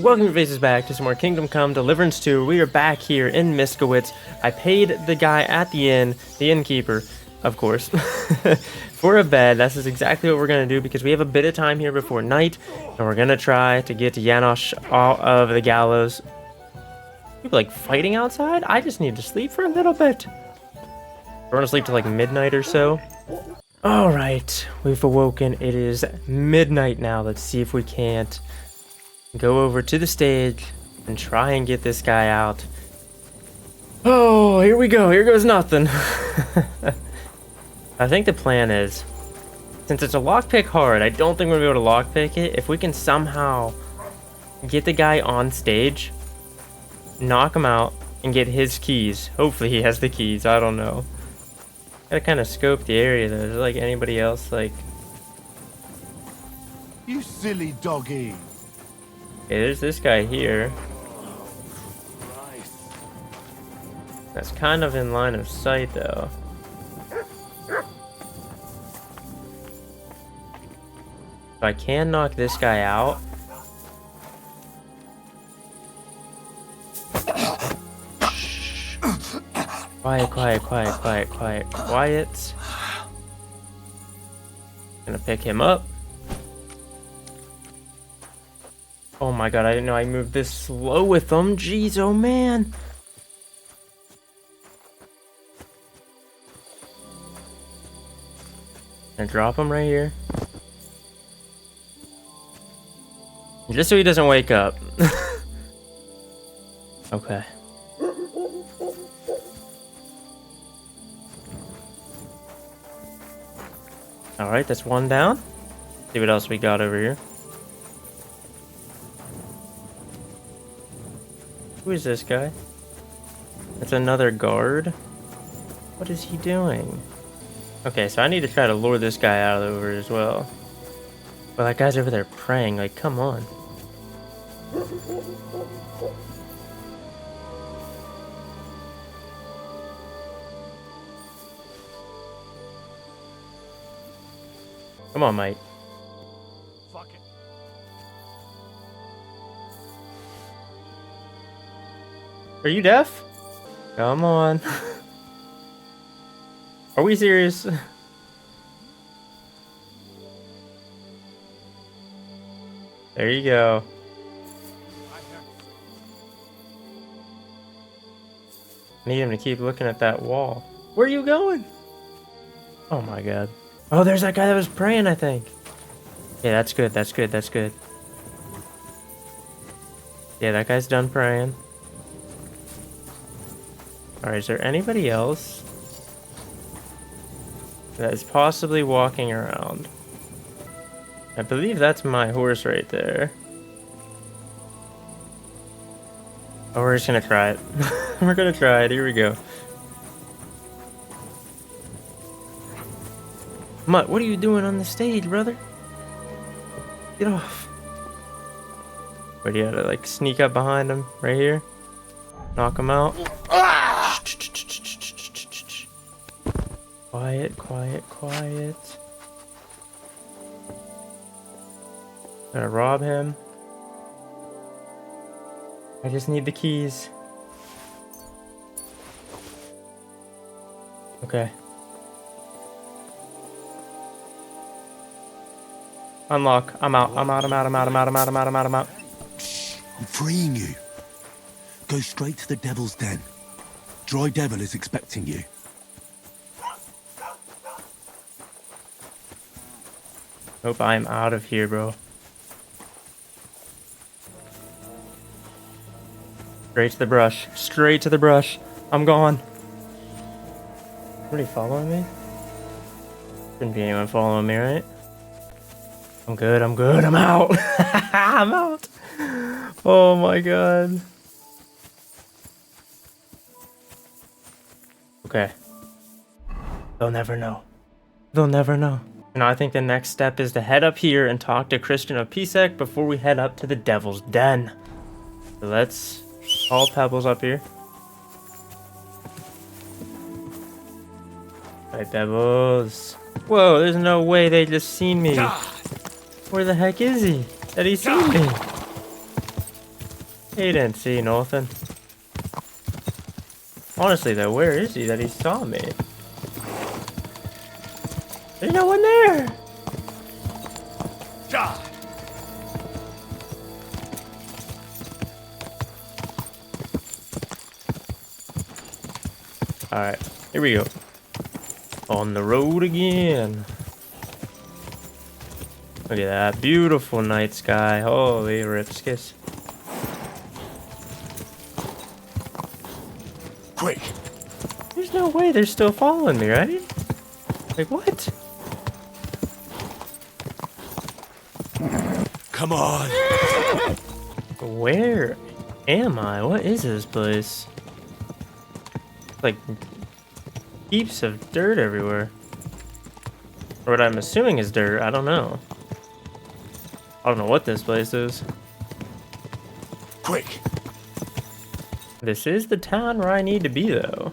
Welcome faces back to some more Kingdom Come Deliverance 2. We are back here in Miskowitz. I paid the guy at the inn, the innkeeper, of course, for a bed. This is exactly what we're going to do because we have a bit of time here before night, and we're going to try to get Janosch out of the gallows. People like fighting outside? I just need to sleep for a little bit. We're going to sleep till like midnight or so. Alright, we've awoken. It is midnight now. Let's see if we can't go over to the stage and try and get this guy out. Oh, here we go. Here goes nothing. I think the plan is, since it's a lockpick hard, I don't think we're going to be able to lockpick it. If we can somehow get the guy on stage, knock him out, and get his keys. Hopefully he has the keys. I don't know. Gotta kind of scope the area though. Is there like anybody else like... You silly doggy. Okay, there's this guy here. That's kind of in line of sight though. If I can knock this guy out. Quiet, quiet, quiet, quiet, quiet, quiet. Gonna pick him up. Oh my god, I didn't know I moved this slow with them. Jeez, oh man. Gonna drop him right here. Just so he doesn't wake up. Okay. Alright, that's one down. See what else we got over here. Who is this guy? That's another guard. What is he doing? Okay, so I need to try to lure this guy out of over as well. Well, that guy's over there praying. Like, come on. Come on, mate. Fuck it. Are you deaf? Come on. Are we serious? There you go. Need him to keep looking at that wall. Where are you going? Oh my god. Oh, there's that guy that was praying, I think. Yeah, that's good, that's good, that's good. Yeah, that guy's done praying. Alright, is there anybody else that is possibly walking around? I believe that's my horse right there. Oh, we're just gonna try it. We're gonna try it, here we go. Mutt, what are you doing on the stage, brother? Get off. What do you have to like sneak up behind him right here? Knock him out. Quiet, quiet, quiet. Gonna rob him. I just need the keys. Okay. Unlock. I'm out. I'm out. I'm out. I'm out. I'm out. I'm out. I'm out. I'm out. I'm out. I'm freeing you. Go straight to the devil's den. Dry Devil is expecting you. Hope I'm out of here, bro. Straight to the brush. Straight to the brush. I'm gone. Somebody following me? Shouldn't be anyone following me, right? I'm good. I'm good. I'm out. I'm out. Oh my god. Okay. They'll never know. They'll never know. Now I think the next step is to head up here and talk to Christian of Pisek before we head up to the Devil's Den. So let's all pebbles up here. Alright, Devils. Whoa, there's no way they just seen me. Where the heck is he? Did he see me? He didn't see nothing. Honestly though, where is he that he saw me? There's no one there! Alright, here we go. On the road again. Look at that beautiful night sky. Holy ripskis. Quick! There's no way they're still following me, right? Like, what? Come on! Where am I? What is this place? Like, heaps of dirt everywhere. Or what I'm assuming is dirt. I don't know. I don't know what this place is. Quick! This is the town where I need to be, though.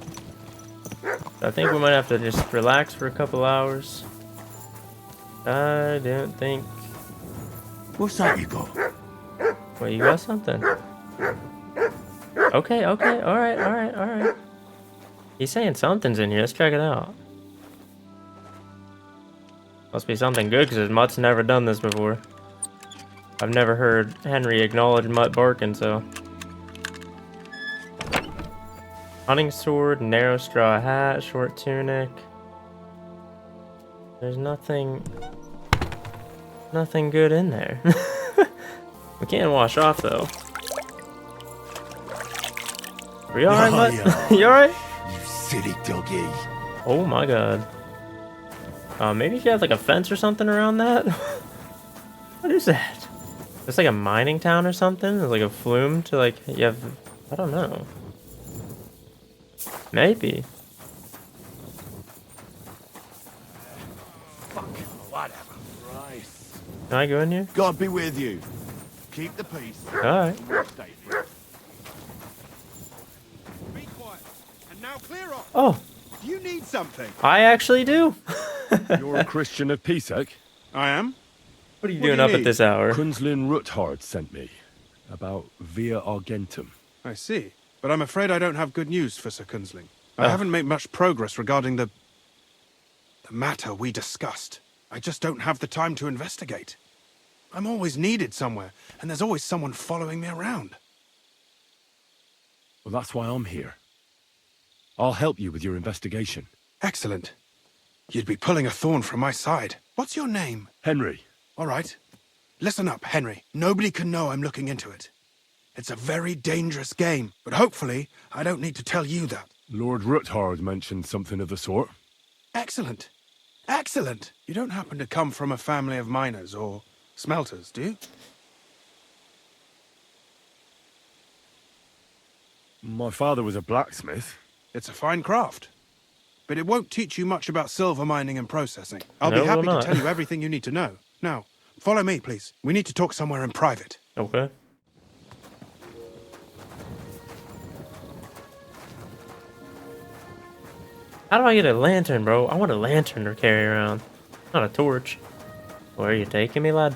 I think we might have to just relax for a couple hours. I don't think... What's that you got? Well, you got something. Okay, okay, alright. He's saying something's in here. Let's check it out. Must be something good, because Mutt's never done this before. I've never heard Henry acknowledge Mutt barking, so... Hunting sword, narrow straw hat, short tunic. There's nothing good in there. We can't wash off though. Are you alright, Mutt? You alright? You silly doggy. Oh my god. Maybe if you have like a fence or something around that? What is that? It's like a mining town or something? It's like a flume to like, you have, I don't know. Maybe. Fuck, whatever. Christ. Can I go in here? God be with you. Keep the peace. Alright. Stay here. Be quiet. And now clear off. Oh, Do you need something? I actually do. You're a Christian of Pisak? I am. What are you What do doing you up at need? this hour? Kunzlin Ruthard sent me about Via Argentum. I see. But I'm afraid I don't have good news for Sir Kunzling. I haven't made much progress regarding the matter we discussed. I just don't have the time to investigate. I'm always needed somewhere, and there's always someone following me around. Well, that's why I'm here. I'll help you with your investigation. Excellent. You'd be pulling a thorn from my side. What's your name? Henry, All right. Listen up, Henry. Nobody can know I'm looking into it. It's a very dangerous game, but hopefully I don't need to tell you that. Lord Ruthard mentioned something of the sort. Excellent. Excellent. You don't happen to come from a family of miners or smelters, do you? My father was a blacksmith. It's a fine craft. But it won't teach you much about silver mining and processing. I'll No, be happy it will to not. tell you everything you need to know. Now, follow me, please. We need to talk somewhere in private. Okay. How do I get a lantern, bro? I want a lantern to carry around, not a torch. Where are you taking me, lad?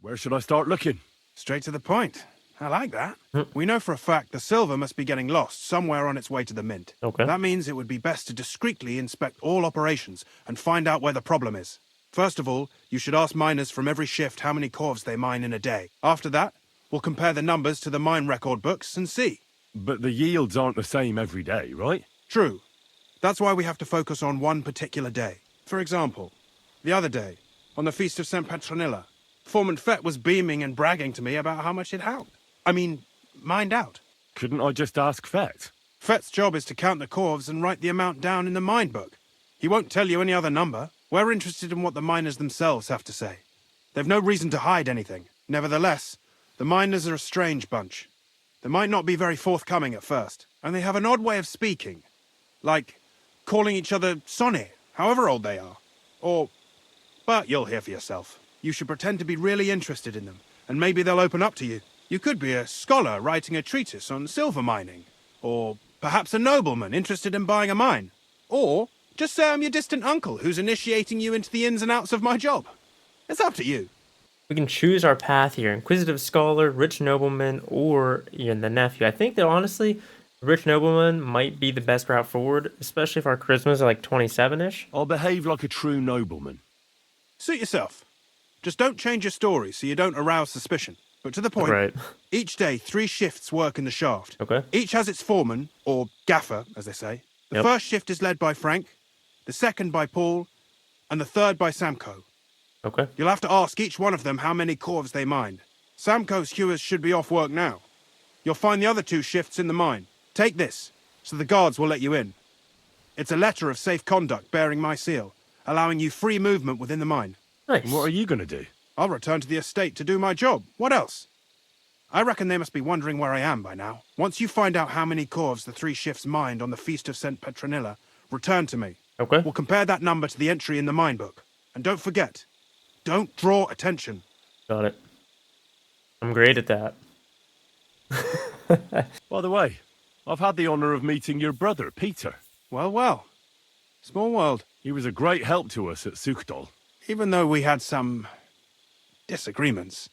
Where should I start looking? Straight to the point. I like that. We know for a fact the silver must be getting lost somewhere on its way to the mint. Okay. That means it would be best to discreetly inspect all operations and find out where the problem is. First of all, you should ask miners from every shift how many corves they mine in a day. After that, we'll compare the numbers to the mine record books and see. But the yields aren't the same every day, right? True. That's why we have to focus on one particular day. For example, the other day, on the Feast of St. Petronilla, Foreman Fett was beaming and bragging to me about how much he'd mined out. Couldn't I just ask Fett? Fett's job is to count the corves and write the amount down in the mine book. He won't tell you any other number. We're interested in what the miners themselves have to say. They've no reason to hide anything. Nevertheless, the miners are a strange bunch. They might not be very forthcoming at first, and they have an odd way of speaking. Like calling each other Sonny, however old they are. But you'll hear for yourself. You should pretend to be really interested in them, and maybe they'll open up to you. You could be a scholar writing a treatise on silver mining, or perhaps a nobleman interested in buying a mine. Or just say I'm your distant uncle who's initiating you into the ins and outs of my job. It's up to you. We can choose our path here: inquisitive scholar, rich nobleman, or the nephew. I think that honestly, rich nobleman might be the best route forward, especially if our charismas are like 27-ish. I'll behave like a true nobleman. Suit yourself. Just don't change your story so you don't arouse suspicion. But to the point, Right. each day 3 shifts work in the shaft. Okay. Each has its foreman, or gaffer, as they say. The Yep. first shift is led by Frank, the second by Paul, and the third by Samko. Okay. You'll have to ask each one of them how many corves they mined. Samko's hewers should be off work now. You'll find the other 2 shifts in the mine. Take this, so the guards will let you in. It's a letter of safe conduct bearing my seal, allowing you free movement within the mine. Nice. And what are you going to do? I'll return to the estate to do my job. What else? I reckon they must be wondering where I am by now. Once you find out how many corves the 3 shifts mined on the Feast of St. Petronilla, return to me. Okay. We'll compare that number to the entry in the mine book. And don't forget, don't draw attention. Got it. I'm great at that. By the way, I've had the honor of meeting your brother, Peter. Well, well. Small world. He was a great help to us at Sukdal. Even though we had some disagreements,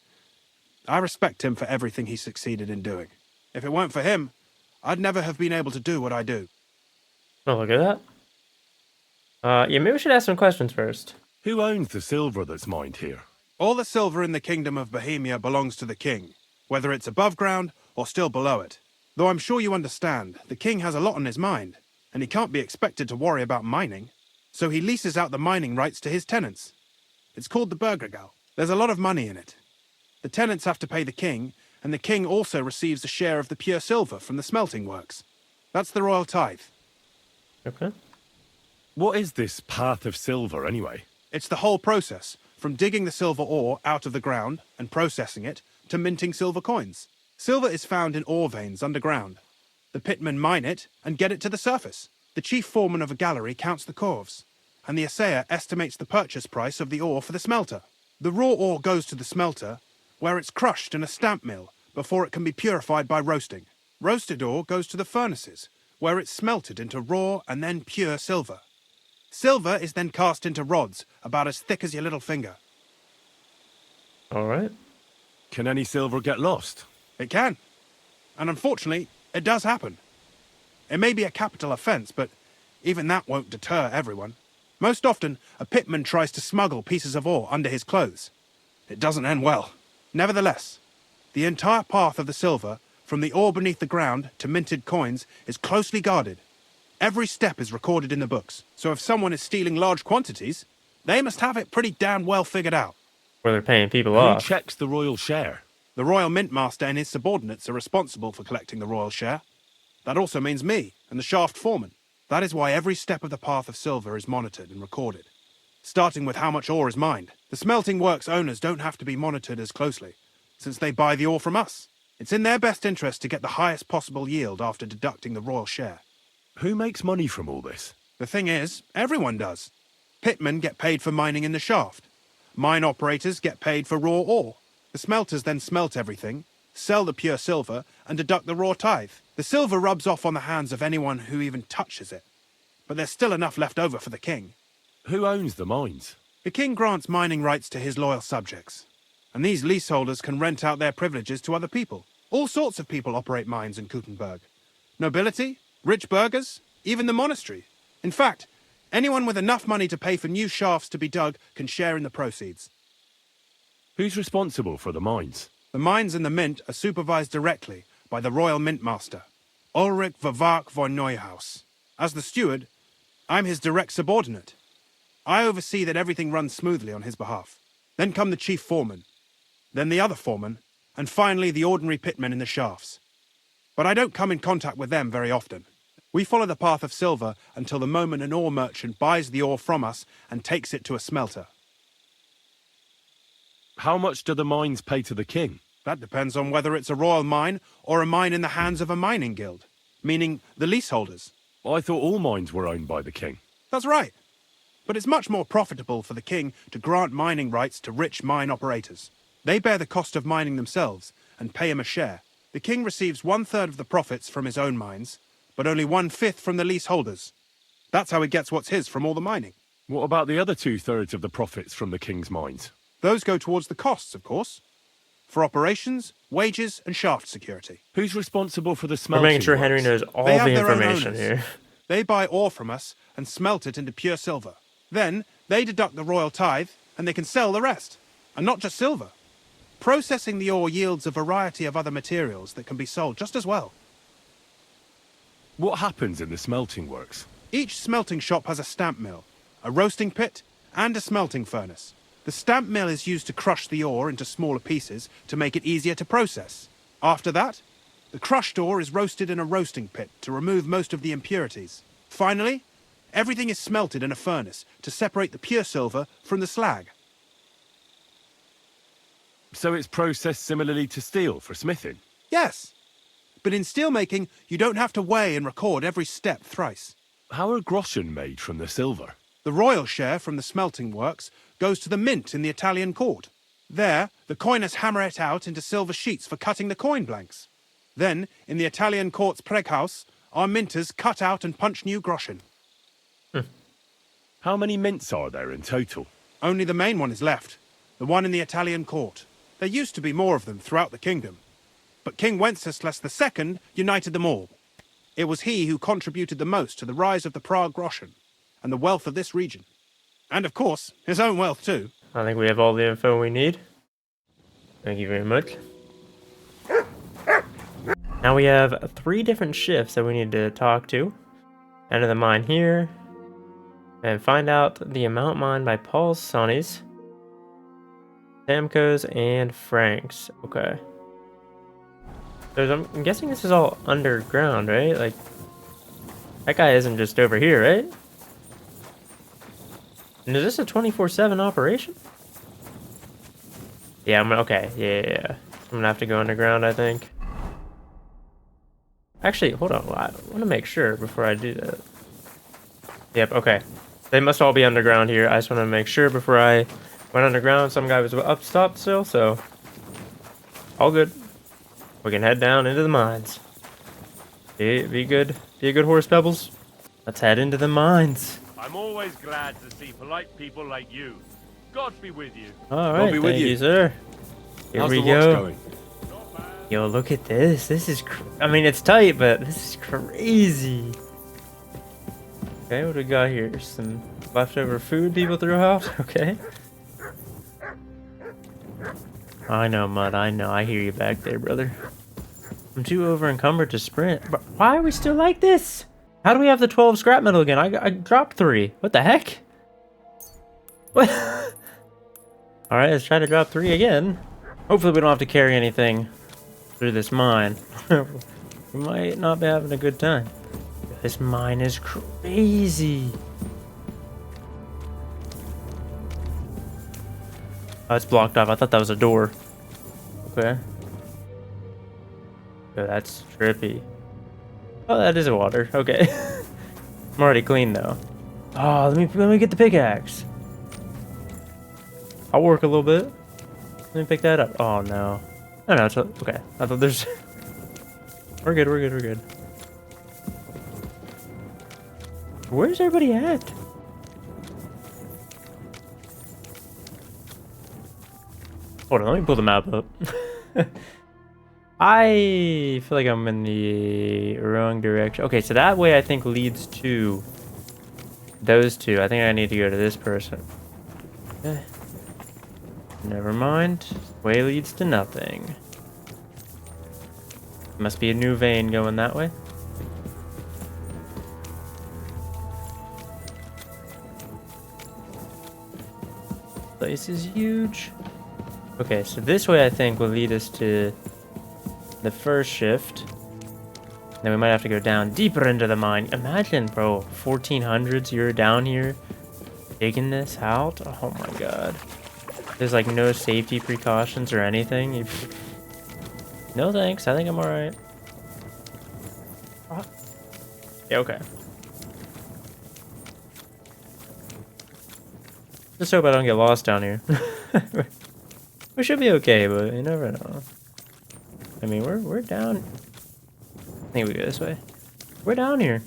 I respect him for everything he succeeded in doing. If it weren't for him, I'd never have been able to do what I do. Oh, look at that. Yeah, maybe we should ask some questions first. Who owns the silver that's mined here? All the silver in the Kingdom of Bohemia belongs to the king, whether it's above ground or still below it. Though I'm sure you understand, the king has a lot on his mind, and he can't be expected to worry about mining. So he leases out the mining rights to his tenants. It's called the Burgergal. There's a lot of money in it. The tenants have to pay the king, and the king also receives a share of the pure silver from the smelting works. That's the royal tithe. Okay. What is this path of silver, anyway? It's the whole process, from digging the silver ore out of the ground and processing it, to minting silver coins. Silver is found in ore veins underground. The pitmen mine it and get it to the surface. The chief foreman of a gallery counts the corves, and the assayer estimates the purchase price of the ore for the smelter. The raw ore goes to the smelter, where it's crushed in a stamp mill before it can be purified by roasting. Roasted ore goes to the furnaces, where it's smelted into raw and then pure silver. Silver is then cast into rods about as thick as your little finger. All right. Can any silver get lost? It can. And unfortunately, it does happen. It may be a capital offence, but even that won't deter everyone. Most often, a pitman tries to smuggle pieces of ore under his clothes. It doesn't end well. Nevertheless, the entire path of the silver, from the ore beneath the ground to minted coins, is closely guarded. Every step is recorded in the books, so if someone is stealing large quantities, they must have it pretty damn well figured out. Where they're paying people Who off. checks the royal share? The Royal Mint Master and his subordinates are responsible for collecting the royal share. That also means me and the shaft foreman. That is why every step of the path of silver is monitored and recorded, starting with how much ore is mined. The smelting works owners don't have to be monitored as closely, since they buy the ore from us. It's in their best interest to get the highest possible yield after deducting the royal share. Who makes money from all this? The thing is, everyone does. Pitmen get paid for mining in the shaft. Mine operators get paid for raw ore. The smelters then smelt everything, sell the pure silver, and deduct the raw tithe. The silver rubs off on the hands of anyone who even touches it. But there's still enough left over for the king. Who owns the mines? The king grants mining rights to his loyal subjects. And these leaseholders can rent out their privileges to other people. All sorts of people operate mines in Kuttenberg. Nobility, rich burghers, even the monastery. In fact, anyone with enough money to pay for new shafts to be dug can share in the proceeds. Who's responsible for the mines? The mines and the mint are supervised directly by the Royal Mint Master, Ulrich Vervark von Neuhaus. As the steward, I'm his direct subordinate. I oversee that everything runs smoothly on his behalf. Then come the chief foreman, then the other foreman, and finally the ordinary pitmen in the shafts. But I don't come in contact with them very often. We follow the path of silver until the moment an ore merchant buys the ore from us and takes it to a smelter. How much do the mines pay to the king? That depends on whether it's a royal mine or a mine in the hands of a mining guild, meaning the leaseholders. I thought all mines were owned by the king. That's right. But it's much more profitable for the king to grant mining rights to rich mine operators. They bear the cost of mining themselves and pay him a share. The king receives 1/3 of the profits from his own mines, but only 1/5 from the leaseholders. That's how he gets what's his from all the mining. What about the other 2/3 of the profits from the king's mines? Those go towards the costs, of course. For operations, wages, and shaft security. Who's responsible for the We're smelting making sure Henry works? knows all They have the their own information owners. here. They buy ore from us and smelt it into pure silver. Then, they deduct the royal tithe, and they can sell the rest. And not just silver. Processing the ore yields a variety of other materials that can be sold just as well. What happens in the smelting works? Each smelting shop has a stamp mill, a roasting pit, and a smelting furnace. The stamp mill is used to crush the ore into smaller pieces to make it easier to process. After that, the crushed ore is roasted in a roasting pit to remove most of the impurities. Finally, everything is smelted in a furnace to separate the pure silver from the slag. So it's processed similarly to steel for smithing? Yes, but in steelmaking, you don't have to weigh and record every step thrice. How are groschen made from the silver? The royal share from the smelting works goes to the mint in the Italian court. There, the coiners hammer it out into silver sheets for cutting the coin blanks. Then, in the Italian court's preghouse, our minters cut out and punch new groschen. How many mints are there in total? Only the main one is left, the one in the Italian court. There used to be more of them throughout the kingdom, but King Wenceslas II united them all. It was he who contributed the most to the rise of the Prague groschen and the wealth of this region. And of course, his own wealth too. I think we have all the info we need. Thank you very much. Now we have 3 different shifts that we need to talk to. Enter the mine here. And find out the amount mined by Paul's Sonnies, Samco's, and Frank's. Okay. So I'm guessing this is all underground, right? Like, that guy isn't just over here, right? And is this a 24/7 operation? Yeah, okay. Yeah. I'm gonna have to go underground, I think. Actually, hold on. I want to make sure before I do that. Yep, okay. They must all be underground here. I just want to make sure before I went underground. Some guy was up top still, so all good. We can head down into the mines. Be good. Be a good horse, Pebbles. Let's head into the mines. I'm always glad to see polite people like you. God be with you. All right, be with thank you. you, sir. Here How's we the watch go. going? Yo, look at this. This is, I mean, it's tight, but this is crazy. Okay, what do we got here? Some leftover food people threw out? Okay. I know, Mud. I know. I hear you back there, brother. I'm too over encumbered to sprint. But why are we still like this? How do we have the 12 scrap metal again? I dropped 3. What the heck? What? Alright, let's try to drop 3 again. Hopefully we don't have to carry anything through this mine. We might not be having a good time. This mine is crazy. Oh, it's blocked off. I thought that was a door. Okay. Oh, that's trippy. Oh, that is water. Okay. I'm already clean though. Oh, let me get the pickaxe. I'll work a little bit. Let me pick that up. Oh no. No, it's okay. I thought there's. We're good. Where's everybody at? Hold on, let me pull the map up. I feel like I'm in the wrong direction. Okay, so that way I think leads to those 2. I think I need to go to this person. Never mind. Way leads to nothing. Must be a new vein going that way. Place is huge. Okay, so this way I think will lead us to the first shift. Then we might have to go down deeper into the mine. Imagine, bro, 1400s, you're down here digging this out. Oh my god. There's like no safety precautions or anything. No thanks, I think I'm alright. Yeah, okay. Just hope I don't get lost down here. We should be okay, but you never know. I mean, we're down. I think we go this way. We're down here.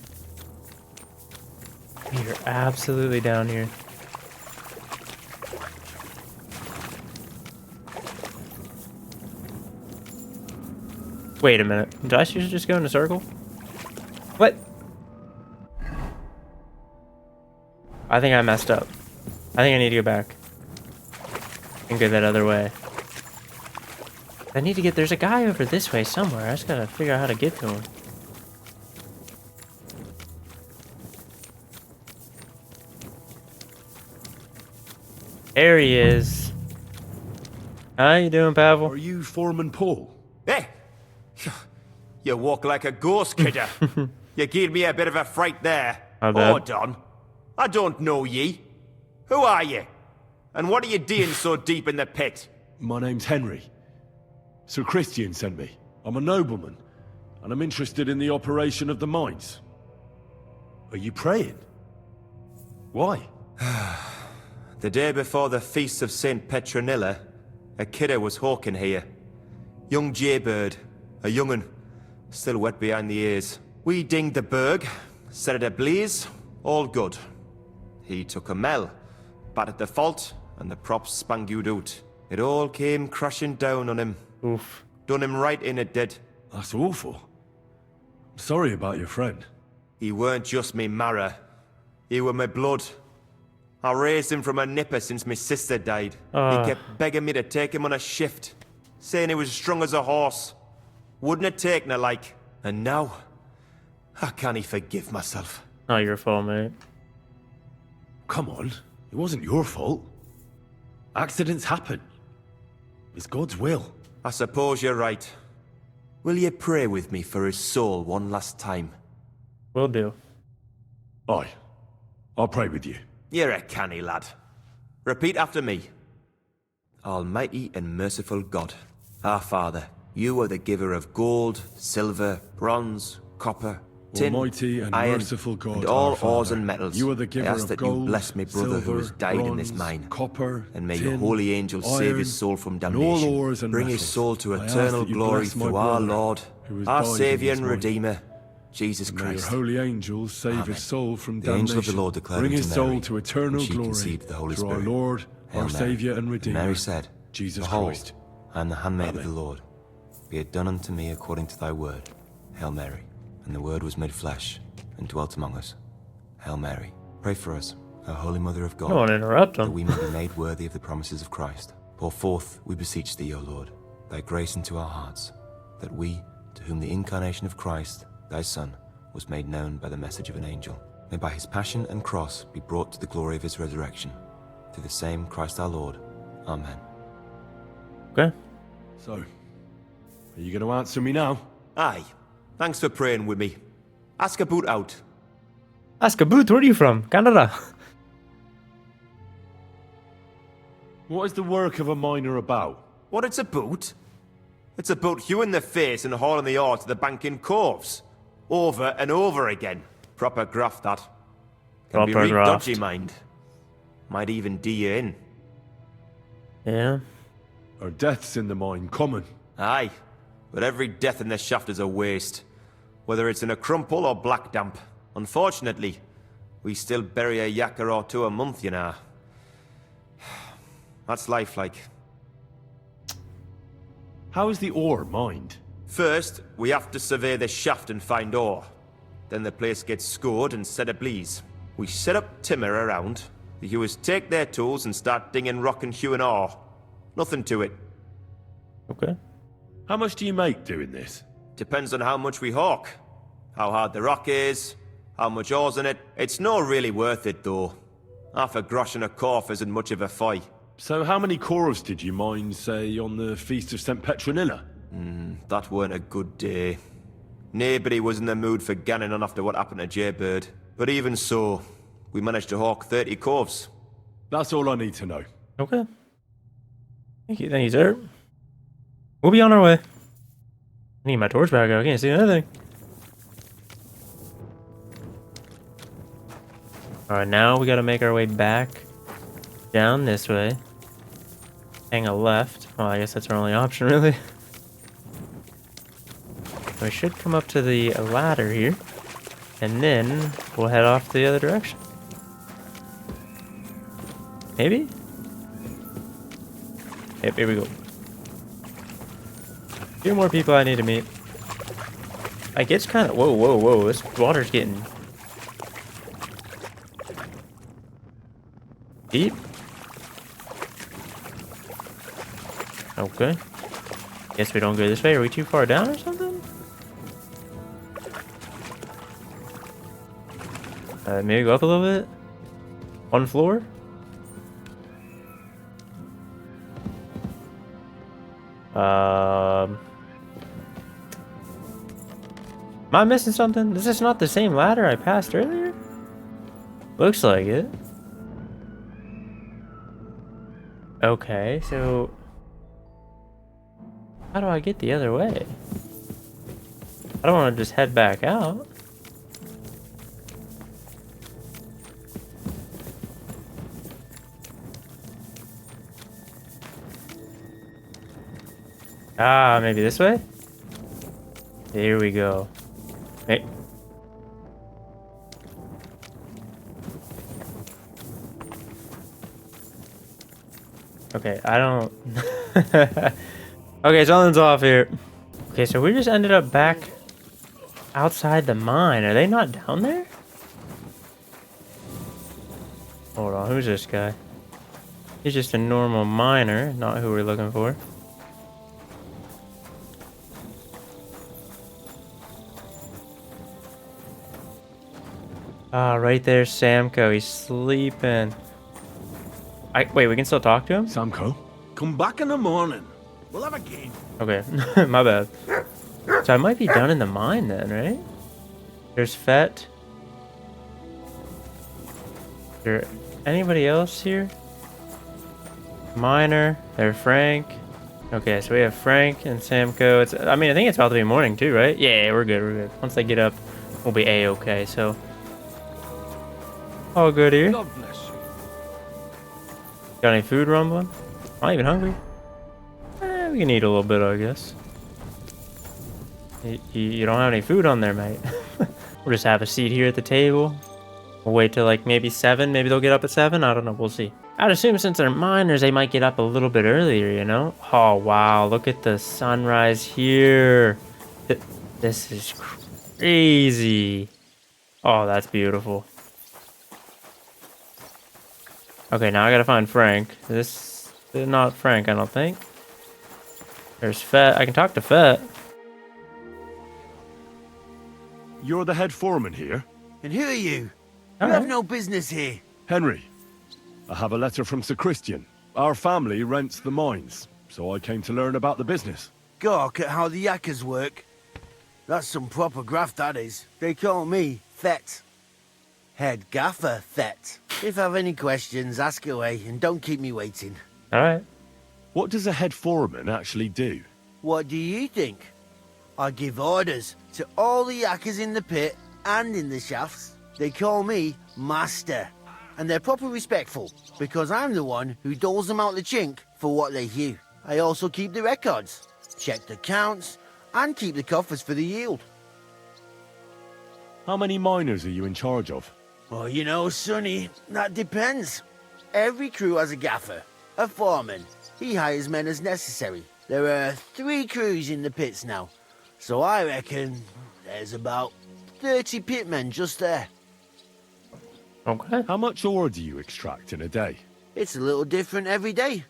We are absolutely down here. Wait a minute. Did I just go in a circle? What? I think I messed up. I think I need to go back. And go that other way. I need to get... There's a guy over this way somewhere. I just gotta figure out how to get to him. There he is. How you doing, Pavel? Are you Foreman Paul? Hey! You walk like a ghost, kidder. You gave me a bit of a fright there. My bad. Hold on. I don't know ye. Who are you? And what are you doing so deep in the pit? My name's Henry. Sir Christian sent me. I'm a nobleman, and I'm interested in the operation of the mines. Are you praying? Why? The day before the feast of St. Petronilla, a kidder was hawking here. Young Jaybird, a young'un, still wet behind the ears. We dinged the berg, set it ablaze, all good. He took a mell, battered the fault, and the props spangued out. It all came crashing down on him. Oof. Done him right in, it did. That's awful. I'm sorry about your friend. He weren't just me marrow. He were my blood. I raised him from a nipper since my sister died. He kept begging me to take him on a shift, saying he was strong as a horse. Wouldn't have taken her like. And now, I can't forgive myself. Not your fault, mate. Come on, it wasn't your fault. Accidents happen. It's God's will. I suppose you're right. Will you pray with me for his soul one last time? Will do. Aye. I'll pray with you. You're a canny lad. Repeat after me. Almighty and merciful God, our Father, you are the giver of gold, silver, bronze, copper, tin, Almighty and iron, merciful God, and all our Father, ores and metals. you are the giver I ask of that gold, you bless my brother who has silver, died in this bronze, mine. copper, And may tin, your holy angels save iron, his soul from and all damnation. ores and Bring his metals. soul to I ask eternal that you glory bless my through our brother Lord, who has our died in Saviour this and mine. Redeemer, Jesus And may your Christ. holy angels save Amen. his soul from The damnation. angel of the Lord declared Bring unto his soul Mary, to eternal and she glory conceived the Holy through our Spirit. Lord, Hail our Mary. Saviour and And Redeemer, Mary said, Jesus Behold, Christ. I am the handmaid of Amen. the Lord. Be it done unto me according to thy word. Hail Mary. And the word was made flesh, and dwelt among us. Hail Mary. Pray for us, O Holy Mother of God, Don't want to interrupt that him. we may be made worthy of the promises of Christ. Pour forth, we beseech thee, O Lord, thy grace into our hearts, that we, to whom the incarnation of Christ, thy Son, was made known by the message of an angel, may by his passion and cross be brought to the glory of his resurrection. Through the same Christ our Lord. Amen. Okay. So, are you going to answer me now? Aye. Thanks for praying with me. Ask a boot out. Askaboot, where are you from? Canada. What is the work of a miner about? What it's about? It's about you in the face and hauling the ore to the bank in Coves. Over and over again. Proper graft, that. Can be Proper real graft. dodgy, mind. Might even do you in. Yeah. Are deaths in the mine common? Aye. But every death in the shaft is a waste. Whether it's in a crumple or black damp. Unfortunately, we still bury a yakka or two a month, you know. That's life like. How is the ore mined? First, we have to survey the shaft and find ore. Then the place gets scored and set ablaze. We set up timber around. The hewers take their tools and start dinging rock and hewing ore. Nothing to it. Okay. How much do you make doing this? Depends on how much we hawk. How hard the rock is, how much ore's in it. It's not really worth it, though. Half a grosh and a corf isn't much of a fight. So how many corves did you mine, say, on the Feast of St. Petronilla? That weren't a good day. Nobody was in the mood for ganning on after what happened to Jaybird. But even so, we managed to hawk 30 corves. That's all I need to know. Okay. Thank you, sir. We'll be on our way. I need my torch back out. I can't see anything. Alright, now we gotta make our way back down this way. Hang a left. Well, I guess that's our only option, really. We should come up to the ladder here. And then we'll head off the other direction. Maybe? Yep, here we go. Few more people I need to meet. Like, it's kind of... Whoa, whoa, whoa. This water's getting... deep. Okay. Guess we don't go this way. Are we too far down or something? Maybe go up a little bit? One floor? Am I missing something? Is this not the same ladder I passed earlier? Looks like it. Okay, so... how do I get the other way? I don't want to just head back out. Ah, maybe this way? Here we go. Hey. Okay, I don't... okay, something's off here. Okay, so we just ended up back outside the mine. Are they not down there? Hold on, who's this guy? He's just a normal miner, not who we're looking for. Ah, right there's Samko. He's sleeping. Wait, we can still talk to him? Samko? Come back in the morning. We'll have a game. Okay, my bad. So I might be down in the mine then, right? There's Fett. Is there anybody else here? Miner. There's Frank. Okay, so we have Frank and Samko. I mean, I think it's about to be morning too, right? Yeah, we're good, we're good. Once they get up, we'll be A-okay, so... all good here. God bless you. Got any food rumbling? I'm not even hungry. We can eat a little bit, I guess. You don't have any food on there, mate. We'll just have a seat here at the table. We'll wait till like maybe 7. Maybe they'll get up at 7. I don't know. We'll see. I'd assume since they're miners, they might get up a little bit earlier, you know? Oh, wow. Look at the sunrise here. This is crazy. Oh, that's beautiful. Okay, now I gotta find Frank. This is not Frank, I don't think. There's Fett. I can talk to Fett. You're the head foreman here? And who are you? You All have right. no business here. Henry. I have a letter from Sir Christian. Our family rents the mines, so I came to learn about the business. Gawk at how the yakkers work. That's some proper graft, that is. They call me Thet. Head Gaffer Thet. If you have any questions, ask away and don't keep me waiting. Alright. What does a head foreman actually do? What do you think? I give orders to all the yakkers in the pit and in the shafts. They call me Master. And they're proper respectful, because I'm the one who doles them out the chink for what they hew. I also keep the records, check the counts, and keep the coffers for the yield. How many miners are you in charge of? Oh, you know, Sonny, that depends. Every crew has a gaffer, a foreman. He hires men as necessary. There are 3 crews in the pits now, so I reckon there's about 30 pitmen just there. Okay. How much ore do you extract in a day? It's a little different every day.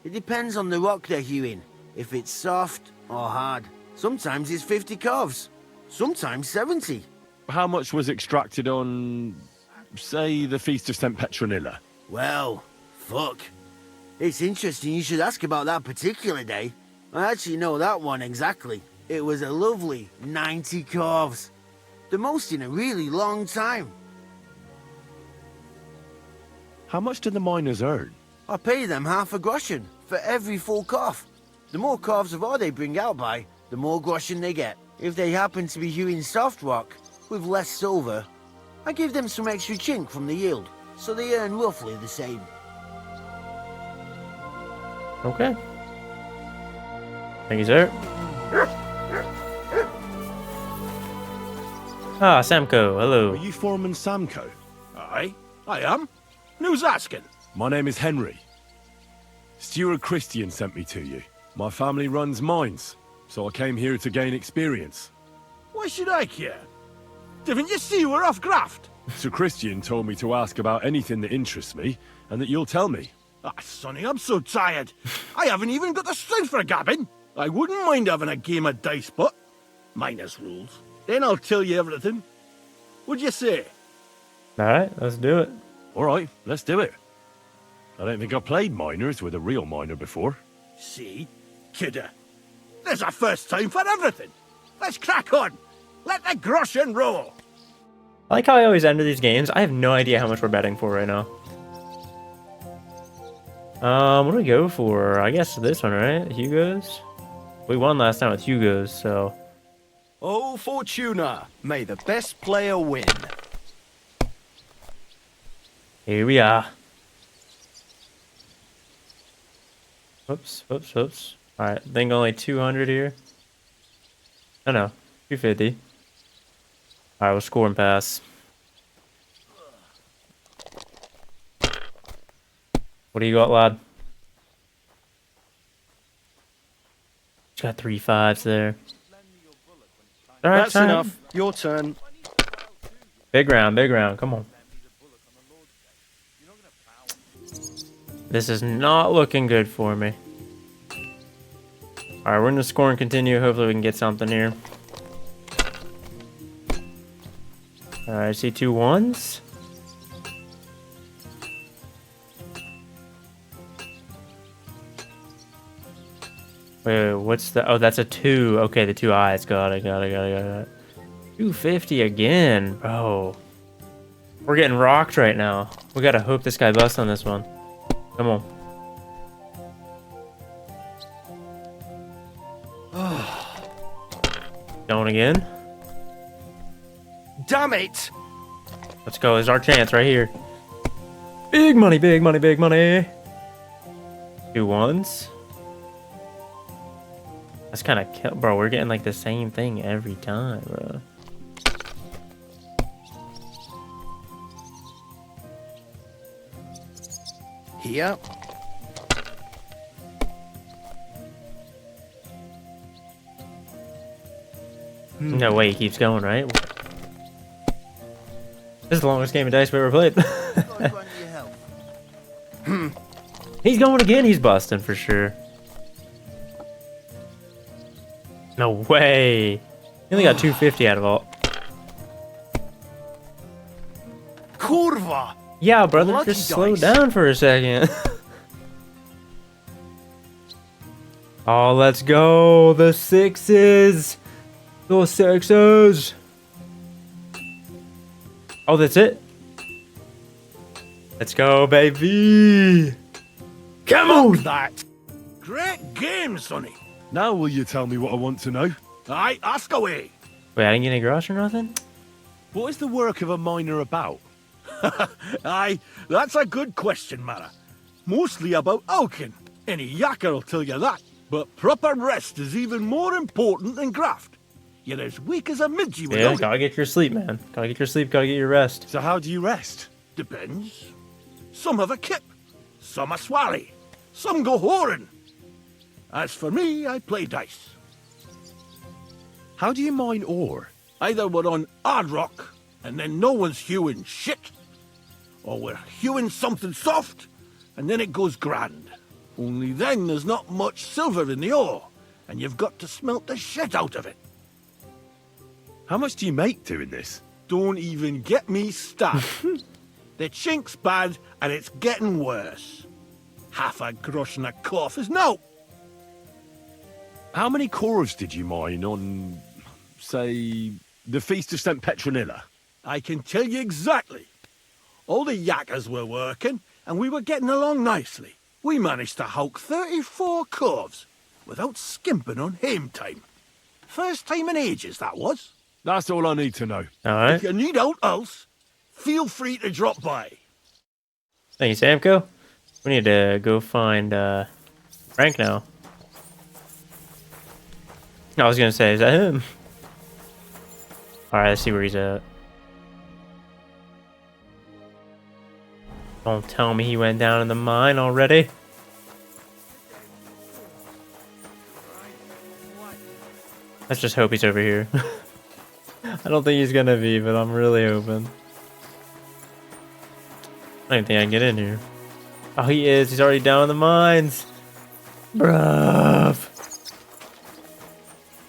It depends on the rock they're hewing, if it's soft or hard. Sometimes it's 50 calves, sometimes 70. How much was extracted on, say, the Feast of St. Petronilla? Well, fuck. It's interesting you should ask about that particular day. I actually know that one exactly. It was a lovely 90 calves. The most in a really long time. How much do the miners earn? I pay them half a groschen for every full calf. The more calves of ore they bring out by, the more groschen they get. If they happen to be hewing soft rock with less silver, I give them some extra chink from the yield, so they earn roughly the same. Okay. Thank you, sir. Ah, Samko, hello. Are you Foreman Samko? Aye, I am. Who's asking? My name is Henry. Steward Christian sent me to you. My family runs mines, so I came here to gain experience. Why should I care? Didn't you see we're off graft? Sir Christian told me to ask about anything that interests me, and that you'll tell me. Ah, Sonny, I'm so tired. I haven't even got the strength for gabbing. I wouldn't mind having a game of dice, but minus rules. Then I'll tell you everything. What'd you say? Alright, let's do it. All right, let's do it. I don't think I've played minors with a real miner before. See? Kidder. There's a first time for everything. Let's crack on. Let the groschen roll. I like how I always enter these games. I have no idea how much we're betting for right now. What do we go for? I guess this one, right? Hugo's? We won last time with Hugo's, so... Oh, Fortuna, may the best player win. Here we are. Whoops, whoops, whoops. Alright, I think only 200 here. Oh no, 250. Alright, we'll score and pass. What do you got, lad? You got 3 5s there. Alright, That's enough. Your turn. Big round, come on. This is not looking good for me. Alright, we're gonna score and continue. Hopefully we can get something here. Alright, I see 2 1s. Wait, what's the... Oh, that's a 2. Okay, the 2 eyes. Got it. 250 again, bro. We're getting rocked right now. We gotta hope this guy busts on this one. Come on. Going again. Damn it! Let's go. There's our chance right here. Big money, big money, big money. 2 1s. That's kind of kill, bro. We're getting like the same thing every time, bro. Here. No way, he keeps going, right? This is the longest game of dice we ever played. He's going again. He's busting for sure. No way. He only got 250 out of all. Curva! Yeah, brother, Lucky just slow dice. down for a second. Oh, let's go. The 6s. The 6s. Oh, that's it. Let's go, baby. Come on. That. Great game, Sonny. Now will you tell me what I want to know? Aye, ask away. Wait, I didn't get any grosh or nothing? What is the work of a miner about? Aye, that's a good question, Mara. Mostly about Alkin. Any yakker will tell you that. But proper rest is even more important than graft. You're as weak as a midgie Yeah, without it. gotta get your sleep, man. Gotta get your sleep, gotta get your rest. So how do you rest? Depends. Some have a kip, some a swally, some go whoring. As for me, I play dice. How do you mine ore? Either we're on hard rock, and then no one's hewing shit, or we're hewing something soft, and then it goes grand. Only then there's not much silver in the ore, and you've got to smelt the shit out of it. How much do you make doing this? Don't even get me started. The chink's bad, and it's getting worse. Half a grosh and a cough is no. How many cores did you mine on, say, the Feast of St. Petronilla? I can tell you exactly. All the yakkers were working, and we were getting along nicely. We managed to hulk 34 corves without skimping on hame time. First time in ages, that was. That's all I need to know. All right. If you need out else, feel free to drop by. Thank you, Samko. We need to go find Frank now. I was gonna say, is that him? Alright, let's see where he's at. Don't tell me he went down in the mine already. Let's just hope he's over here. I don't think he's gonna be, but I'm really hoping. I don't think I can get in here. Oh, he is. He's already down in the mines. Bruv.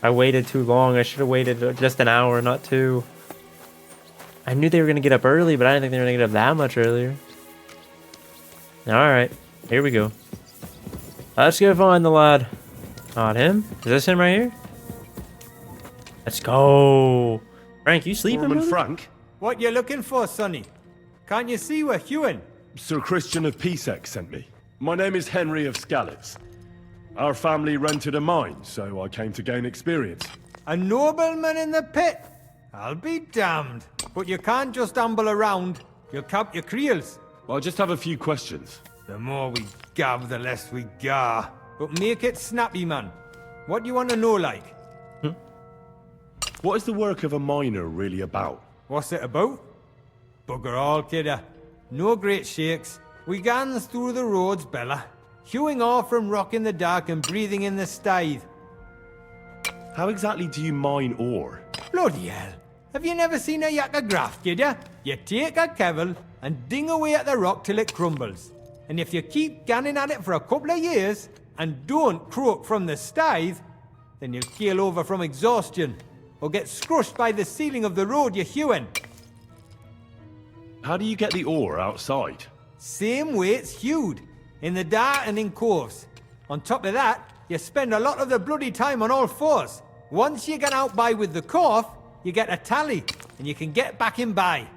I waited too long. I should have waited just an hour, not 2. I knew they were gonna get up early, but I didn't think they were gonna get up that much earlier. Alright, here we go. Let's go find the lad. Not him? Is this him right here? Let's go. Frank, you sleeping, Foreman brother? Frank, What you looking for, Sonny? Can't you see we're hewing? Sir Christian of PYTASH sent me. My name is Henry of Scalitz. Our family rented a mine, so I came to gain experience. A nobleman in the pit? I'll be damned. But you can't just amble around. You'll cap your creels. I just have a few questions. The more we gab, the less we gar. But make it snappy, man. What do you want to know, like? What is the work of a miner really about? What's it about? Bugger all, kidder. No great shakes. We gans through the roads, Bella. Hewing off from rock in the dark and breathing in the stithe. How exactly do you mine ore? Bloody hell. Have you never seen a yak of graft, kidder? You take a kevel and ding away at the rock till it crumbles. And if you keep ganning at it for a couple of years and don't croak from the stithe, then you'll keel over from exhaustion or get scrushed by the ceiling of the road you're hewing. How do you get the ore outside? Same way it's hewed, in the dark and in coves. On top of that, you spend a lot of the bloody time on all fours. Once you get out by with the cough, you get a tally, and you can get back in by.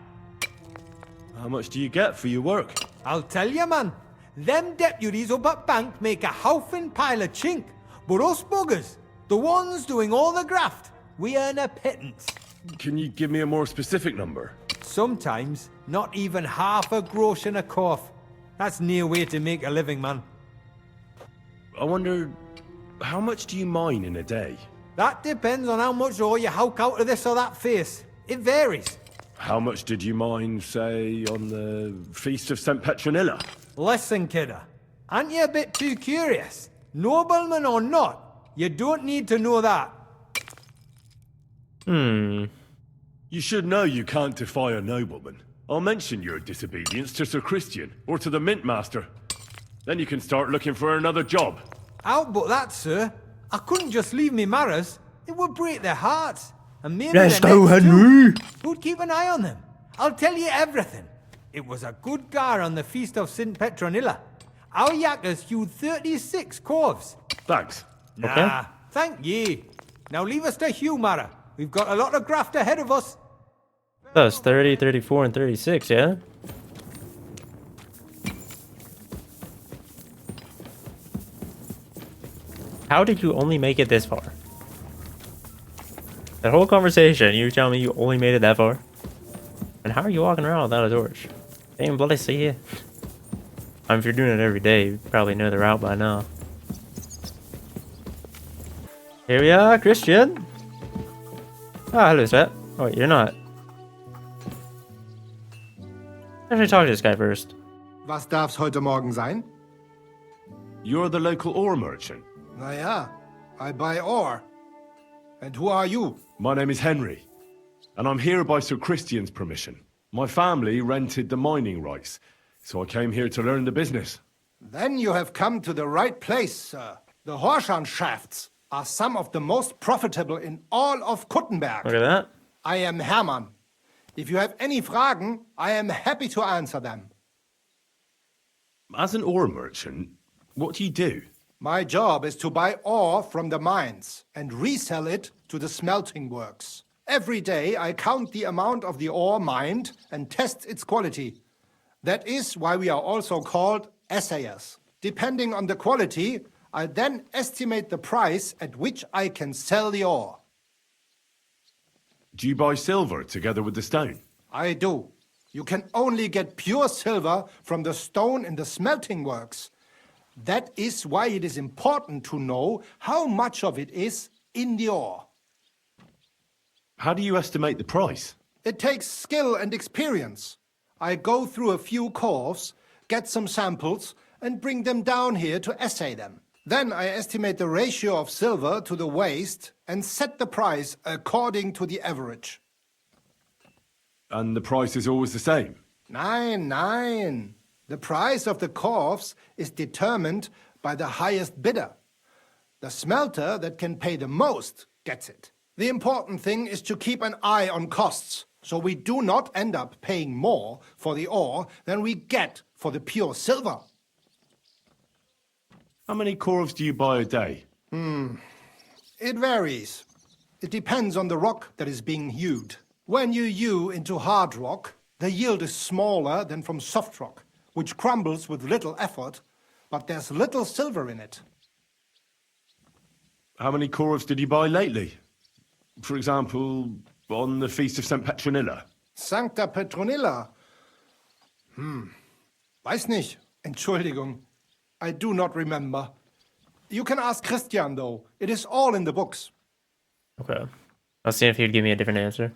How much do you get for your work? I'll tell you, man. Them deputies up at bank make a howfin' pile of chink. But us buggers, the ones doing all the graft, we earn a pittance. Can you give me a more specific number? Sometimes, not even half a grosh and a cough. That's near way to make a living, man. I wonder, how much do you mine in a day? That depends on how much ore you howk out of this or that face. It varies. How much did you mine, say, on the Feast of St. Petronilla? Listen, kidder. Aren't you a bit too curious? Nobleman or not, you don't need to know that. You should know you can't defy a nobleman. I'll mention your disobedience to Sir Christian, or to the Mint Master. Then you can start looking for another job. Out but that, sir. I couldn't just leave me marrows. It would break their hearts. And maybe Let's the go, next Henry. too. Who'd keep an eye on them? I'll tell you everything. It was a good gar on the Feast of St. Petronilla. Our yakkers hewed 36 corves. Thanks. Nah, thank ye. Now leave us to hew, Mara. We've got a lot of graft ahead of us. That's 30, 34, and 36, yeah? How did you only make it this far? That whole conversation, you tell me you only made it that far? And how are you walking around without a torch? Damn bloody see you. I mean, if you're doing it every day, you probably know the route by now. Here we are, Christian. Ah, hello, Seth. Oh, wait, you're not. Actually, talk to this guy first. Was darf's heute Morgen sein? You're the local ore merchant. Naja, I buy ore. And who are you? My name is Henry, and I'm here by Sir Christian's permission. My family rented the mining rights, so I came here to learn the business. Then you have come to the right place, sir. The Horschan shafts are some of the most profitable in all of Kuttenberg. Look at that. I am Hermann. If you have any Fragen, I am happy to answer them. As an ore merchant, what do you do? My job is to buy ore from the mines and resell it to the smelting works. Every day I count the amount of the ore mined and test its quality. That is why we are also called assayers. Depending on the quality, I then estimate the price at which I can sell the ore. Do you buy silver together with the stone? I do. You can only get pure silver from the stone in the smelting works. That is why it is important to know how much of it is in the ore. How do you estimate the price? It takes skill and experience. I go through a few corves, get some samples, and bring them down here to assay them. Then I estimate the ratio of silver to the waste and set the price according to the average. And the price is always the same? Nein. The price of the corpse is determined by the highest bidder. The smelter that can pay the most gets it. The important thing is to keep an eye on costs, so we do not end up paying more for the ore than we get for the pure silver. How many corves do you buy a day? It varies. It depends on the rock that is being hewed. When you hew into hard rock, the yield is smaller than from soft rock, which crumbles with little effort, but there's little silver in it. How many corves did you buy lately? For example, on the Feast of St. Petronilla? Sancta Petronilla? Weiß nicht. Entschuldigung. I do not remember. You can ask Christian, though. It is all in the books. Okay. I'll see if he'd give me a different answer.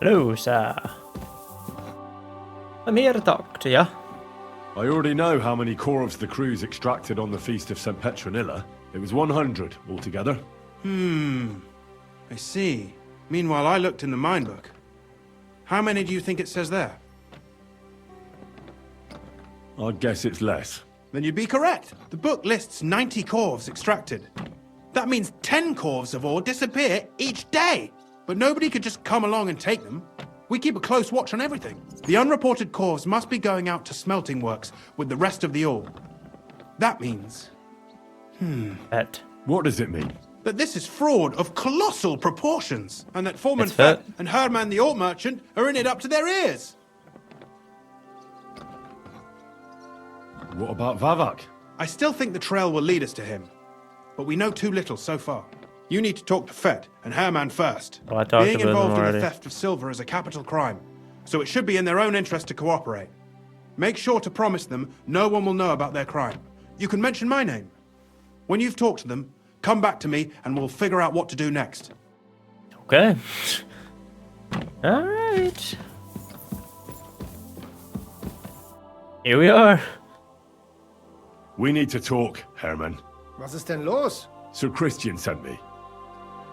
Hello, sir. I'm here to talk to ya. I already know how many corves the crews extracted on the Feast of St. Petronilla. It was 100 altogether. I see. Meanwhile, I looked in the mine book. How many do you think it says there? I'd guess it's less. Then you'd be correct. The book lists 90 corves extracted. That means 10 corves of ore disappear each day. But nobody could just come along and take them. We keep a close watch on everything. The unreported corves must be going out to smelting works with the rest of the ore. That means... Bet. What does it mean? that this is fraud of colossal proportions, and that Foreman It's Fett fair. and Herman the ore merchant are in it up to their ears. What about Vavak? I still think the trail will lead us to him, but we know too little so far. You need to talk to Fett and Herman first. Oh, I talked Being about them involved in already. the theft of silver is a capital crime, so it should be in their own interest to cooperate. Make sure to promise them no one will know about their crime. You can mention my name. When you've talked to them, come back to me and we'll figure out what to do next. Okay. All right. Here we are. We need to talk, Herman. Was ist denn los? Sir Christian sent me.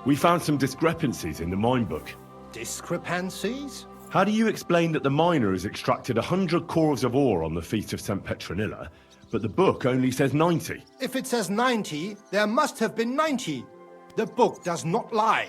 We found some discrepancies in the mine book. Discrepancies? How do you explain that the miner has extracted 100 cores of ore on the Feast of St. Petronilla, but the book only says 90? If it says 90, there must have been 90. The book does not lie.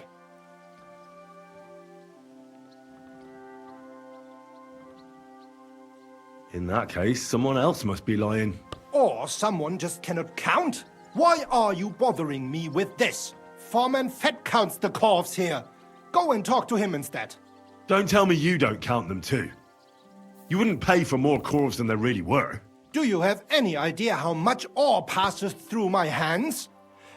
In that case, someone else must be lying. Or someone just cannot count. Why are you bothering me with this? Foreman Fett counts the corves here. Go and talk to him instead. Don't tell me you don't count them too. You wouldn't pay for more corves than there really were. Do you have any idea how much ore passes through my hands?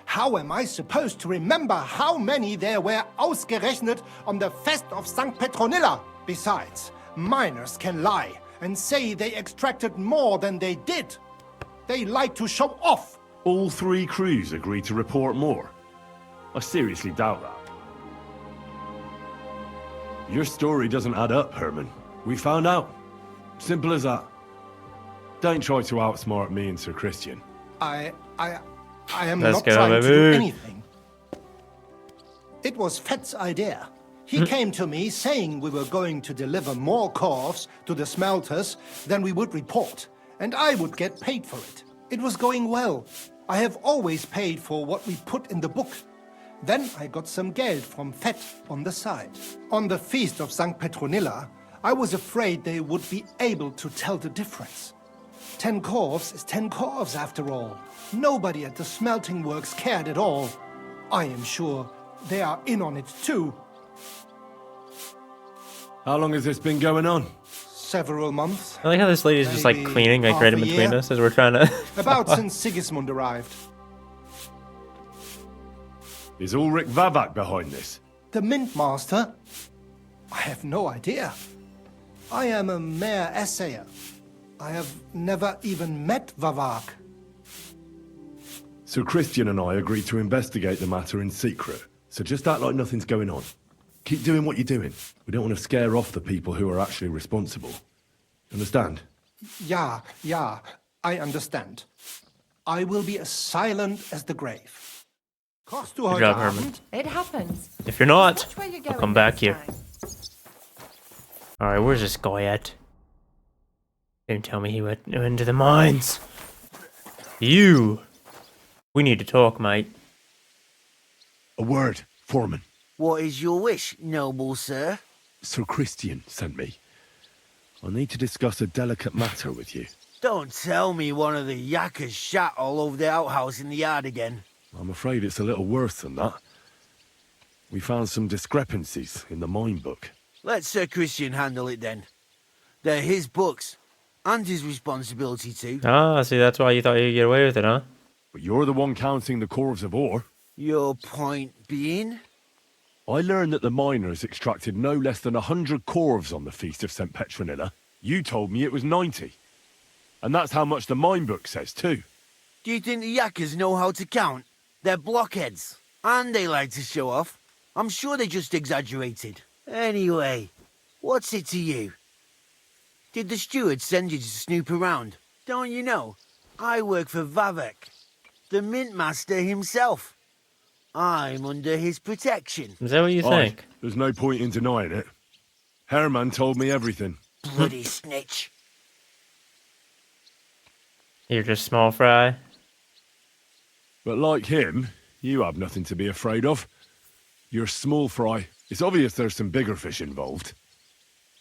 How am I supposed to remember how many there were ausgerechnet on the Fest of St. Petronilla? Besides, miners can lie and say they extracted more than they did. They like to show off. All three crews agreed to report more. I seriously doubt that. Your story doesn't add up, Herman. We found out. Simple as that. Don't try to outsmart me and Sir Christian. I am Let's not go, trying to do baby. anything. It was Fett's idea. He came to me saying we were going to deliver more corves to the smelters than we would report, and I would get paid for it. It was going well. I have always paid for what we put in the book. Then I got some geld from Fett on the side. On the Feast of St. Petronilla, I was afraid they would be able to tell the difference. 10 corves is 10 corves after all. Nobody at the smelting works cared at all. I am sure they are in on it too. How long has this been going on? Several months. I like how this lady's just like Maybe cleaning like half right in a between year. us as we're trying to. About since Sigismund arrived. Is Ulrich Vavak behind this? The Mint Master? I have no idea. I am a mere assayer. I have never even met Vavak. Sir Christian and I agreed to investigate the matter in secret, so just act like nothing's going on. Keep doing what you're doing. We don't want to scare off the people who are actually responsible. Understand? Yeah, I understand. I will be as silent as the grave. Cost du Good heute job, Herman. Abend? It happens. If you're not, Which way you I'll going come back next here. time? Alright, where's this guy at? Didn't tell me he went into the mines. You! We need to talk, mate. A word, Foreman. What is your wish, noble sir? Sir Christian sent me. I need to discuss a delicate matter with you. Don't tell me one of the yakkers shat all over the outhouse in the yard again. I'm afraid it's a little worse than that. We found some discrepancies in the mine book. Let Sir Christian handle it then. They're his books, and his responsibility too. Ah, see, that's why you thought you'd get away with it, huh? But you're the one counting the corves of ore. Your point being? I learned that the miners extracted no less than 100 corves on the Feast of St. Petronilla. You told me it was 90. And that's how much the mine book says, too. Do you think the yakkers know how to count? They're blockheads, and they like to show off. I'm sure they just exaggerated. Anyway, what's it to you? Did the steward send you to snoop around? Don't you know? I work for Vavek, the mint master himself. I'm under his protection. Is that what you Aye, think? there's no point in denying it. Herman told me everything. Bloody snitch. You're just small fry. But like him, you have nothing to be afraid of. You're small fry. It's obvious there's some bigger fish involved.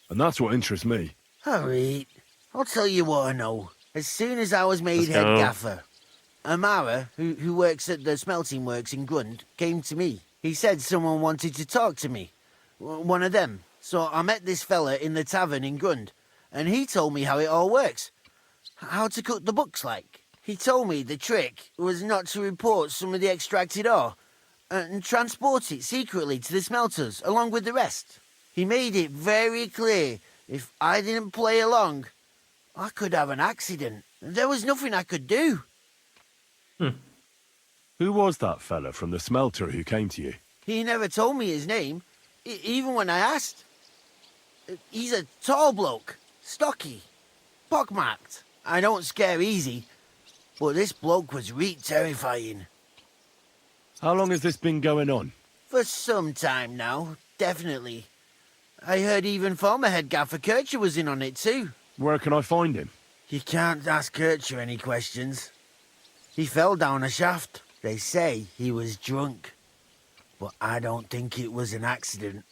And that's what interests me. Alright, I'll tell you what I know. As soon as I was made Let's head go. gaffer, Amara, who works at the smelting works in Grund, came to me. He said someone wanted to talk to me. One of them. So I met this fella in the tavern in Grund, and he told me how it all works. How to cut the books like. He told me the trick was not to report some of the extracted ore, and transport it secretly to the smelters along with the rest. He made it very clear if I didn't play along, I could have an accident. There was nothing I could do. Who was that fella from the smelter who came to you? He never told me his name, even when I asked. He's a tall bloke, stocky, pockmarked. I don't scare easy, but this bloke was terrifying. How long has this been going on? For some time now, definitely. I heard even former head gaffer Kircher was in on it too. Where can I find him? You can't ask Kircher any questions. He fell down a shaft. They say he was drunk, but I don't think it was an accident.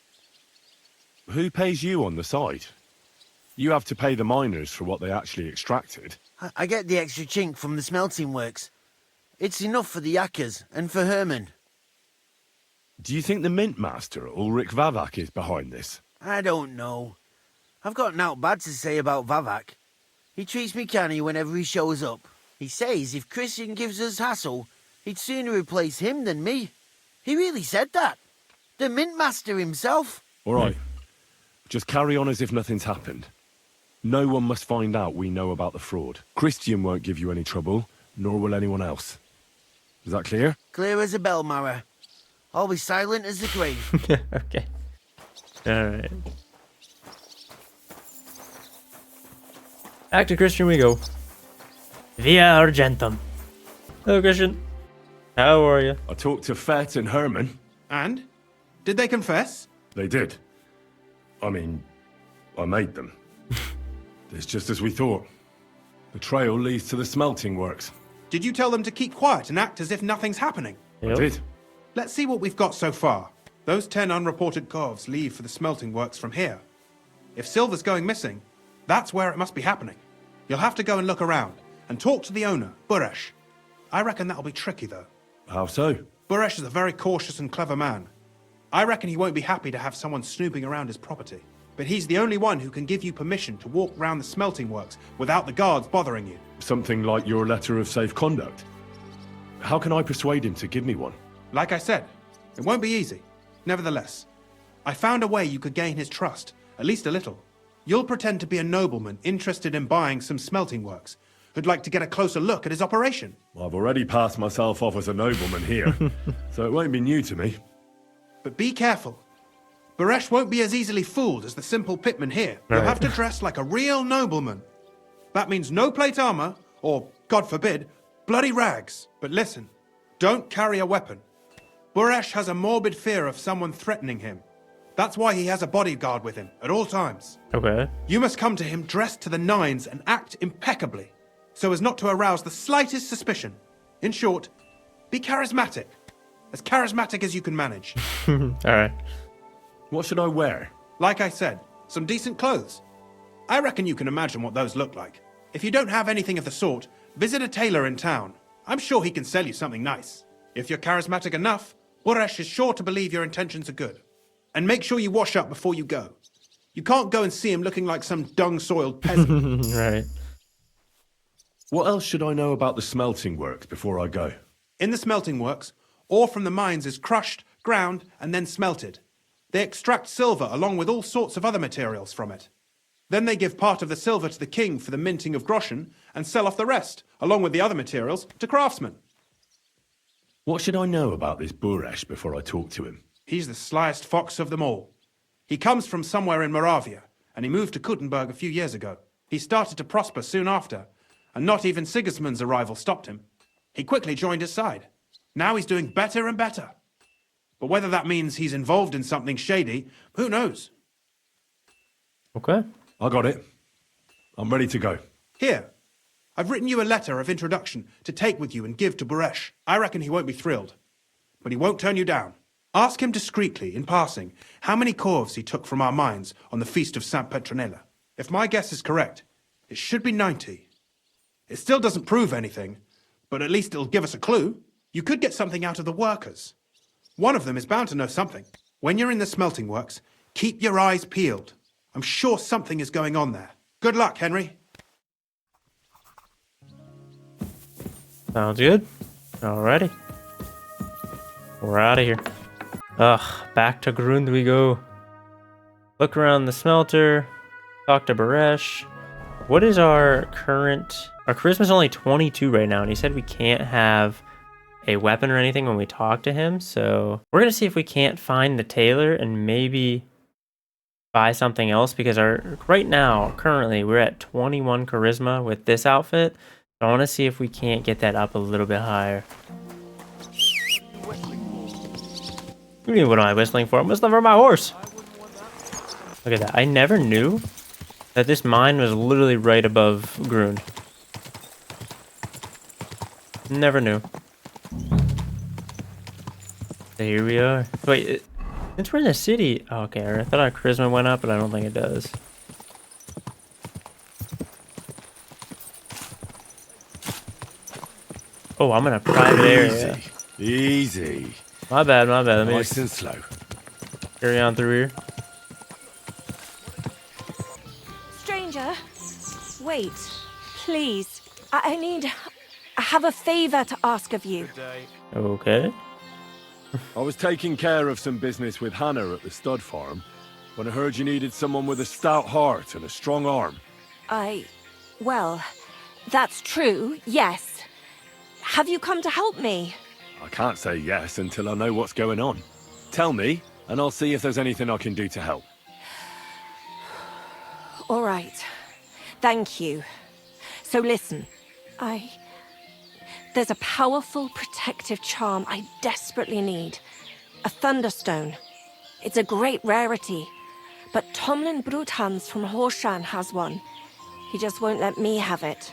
Who pays you on the side? You have to pay the miners for what they actually extracted. I get the extra chink from the smelting works. It's enough for the yakkers and for Herman. Do you think the mint master, Ulrich Vavak, is behind this? I don't know. I've got naught bad to say about Vavak. He treats me canny whenever he shows up. He says if Christian gives us hassle, he'd sooner replace him than me. He really said that. The mint master himself. All right. Just carry on as if nothing's happened. No one must find out we know about the fraud. Christian won't give you any trouble, nor will anyone else. Is that clear? Clear as a bell, Mara. I'll be silent as the grave. Okay. Alright. Back to Christian we go. Via Argentum. Hello, Christian. How are you? I talked to Fett and Herman. And? Did they confess? They did. I mean, I made them. It's just as we thought. The trail leads to the smelting works. Did you tell them to keep quiet and act as if nothing's happening? I did. Let's see what we've got so far. Those 10 unreported corves leave for the smelting works from here. If silver's going missing, that's where it must be happening. You'll have to go and look around, and talk to the owner, Buresh. I reckon that'll be tricky, though. How so? Buresh is a very cautious and clever man. I reckon he won't be happy to have someone snooping around his property. But he's the only one who can give you permission to walk round the smelting works without the guards bothering you. Something like your letter of safe conduct. How can I persuade him to give me one? Like I said, it won't be easy. Nevertheless, I found a way you could gain his trust, at least a little. You'll pretend to be a nobleman interested in buying some smelting works, who'd like to get a closer look at his operation. I've already passed myself off as a nobleman here, so it won't be new to me. But be careful. Buresh won't be as easily fooled as the simple pitman here. You'll have to dress like a real nobleman. That means no plate armor, or, God forbid, bloody rags. But listen, don't carry a weapon. Buresh has a morbid fear of someone threatening him. That's why he has a bodyguard with him at all times. Okay. You must come to him dressed to the nines and act impeccably, so as not to arouse the slightest suspicion. In short, be charismatic. As charismatic as you can manage. Alright. What should I wear? Like I said, some decent clothes. I reckon you can imagine what those look like. If you don't have anything of the sort, visit a tailor in town. I'm sure he can sell you something nice. If you're charismatic enough, Buresh is sure to believe your intentions are good. And make sure you wash up before you go. You can't go and see him looking like some dung-soiled peasant. Right. What else should I know about the smelting works before I go? In the smelting works, ore from the mines is crushed, ground, and then smelted. They extract silver along with all sorts of other materials from it. Then they give part of the silver to the king for the minting of groschen and sell off the rest, along with the other materials, to craftsmen. What should I know about this Buresh before I talk to him? He's the slyest fox of them all. He comes from somewhere in Moravia, and he moved to Kuttenberg a few years ago. He started to prosper soon after, and not even Sigismund's arrival stopped him. He quickly joined his side. Now he's doing better and better. But whether that means he's involved in something shady, who knows? Okay. I got it. I'm ready to go. Here, I've written you a letter of introduction to take with you and give to Buresh. I reckon he won't be thrilled, but he won't turn you down. Ask him discreetly, in passing, how many corves he took from our mines on the feast of Saint Petronilla. If my guess is correct, it should be 90. It still doesn't prove anything, but at least it'll give us a clue. You could get something out of the workers. One of them is bound to know something. When you're in the smelting works, keep your eyes peeled. I'm sure something is going on there. Good luck, Henry. Sounds good. Alrighty. We're out of here. Ugh, back to Grund we go. Look around the smelter. Talk to Buresh. What is our current... Our charisma's only 22 right now, and he said we can't have a weapon or anything when we talk to him, so... We're gonna see if we can't find the tailor and maybe buy something else, because right now, currently, we're at 21 charisma with this outfit. I want to see if we can't get that up a little bit higher. What am I whistling for? I'm whistling for my horse. Look at that. I never knew that this mine was literally right above Grund. Never knew. So here we are. Wait, since we're in the city... Oh, okay, I thought our charisma went up, but I don't think it does. Oh, I'm in a private area. Easy. My bad, my bad. Let me Nice and slow. carry on through here. Stranger, wait, please. I have a favor to ask of you. Okay. I was taking care of some business with Hannah at the stud farm when I heard you needed someone with a stout heart and a strong arm. Well, that's true, yes. Have you come to help me? I can't say yes until I know what's going on. Tell me, and I'll see if there's anything I can do to help. All right. Thank you. So listen, there's a powerful protective charm I desperately need. A thunderstone. It's a great rarity. But Tomlin Bruthans from Horshan has one. He just won't let me have it.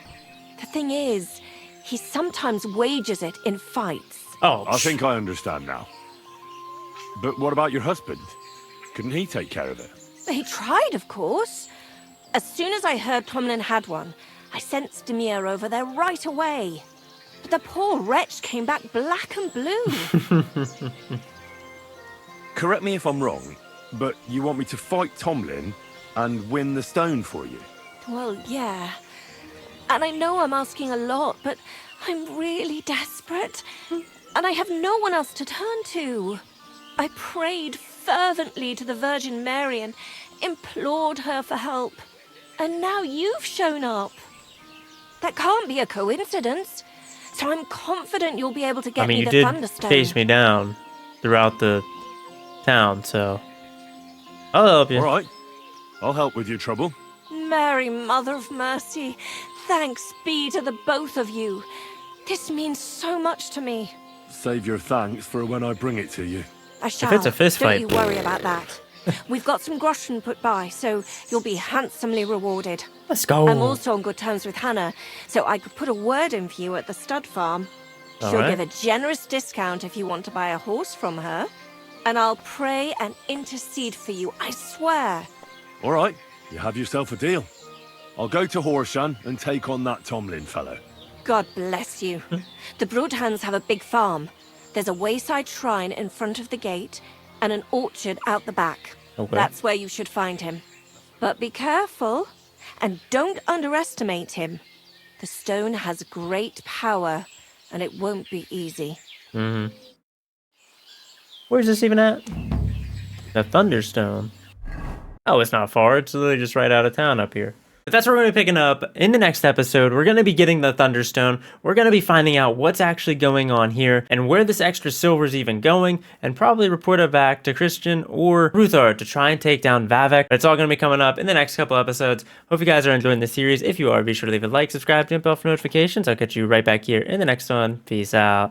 The thing is, he sometimes wages it in fights. Oh, I think I understand now. But what about your husband? Couldn't he take care of it? He tried, of course. As soon as I heard Tomlin had one, I sent Stamir over there right away. But the poor wretch came back black and blue. Correct me if I'm wrong, but you want me to fight Tomlin and win the stone for you? Well, yeah. And I know I'm asking a lot, but I'm really desperate. And I have no one else to turn to. I prayed fervently to the Virgin Mary and implored her for help. And now you've shown up. That can't be a coincidence. So I'm confident you'll be able to get me the Thunderstone. You did chase me down throughout the town, so I'll help you. All right. I'll help with your trouble. Mary, Mother of Mercy, thanks be to the both of you. This means so much to me. Save your thanks for when I bring it to you. I shall. it's a fist Don't fight, you worry about that. We've got some groschen put by, so you'll be handsomely rewarded. Let's go. I'm also on good terms with Hannah, so I could put a word in for you at the stud farm. She'll Alright. give a generous discount if you want to buy a horse from her. And I'll pray and intercede for you, I swear. All right, you have yourself a deal. I'll go to Horshan and take on that Tomlin fellow. God bless you. The Broadhands have a big farm. There's a wayside shrine in front of the gate and an orchard out the back. Okay. That's where you should find him. But be careful and don't underestimate him. The stone has great power and it won't be easy. Mm-hmm. Where's this even at? The Thunderstone. Oh, it's not far. It's literally just right out of town up here. But that's what we're going to be picking up in the next episode. We're going to be getting the Thunderstone. We're going to be finding out what's actually going on here and where this extra silver is even going, and probably report it back to Christian or Ruthar to try and take down Vavek. It's all going to be coming up in the next couple episodes. Hope you guys are enjoying the series. If you are, be sure to leave a like, subscribe, jump bell for notifications. I'll catch you right back here in the next one. Peace out.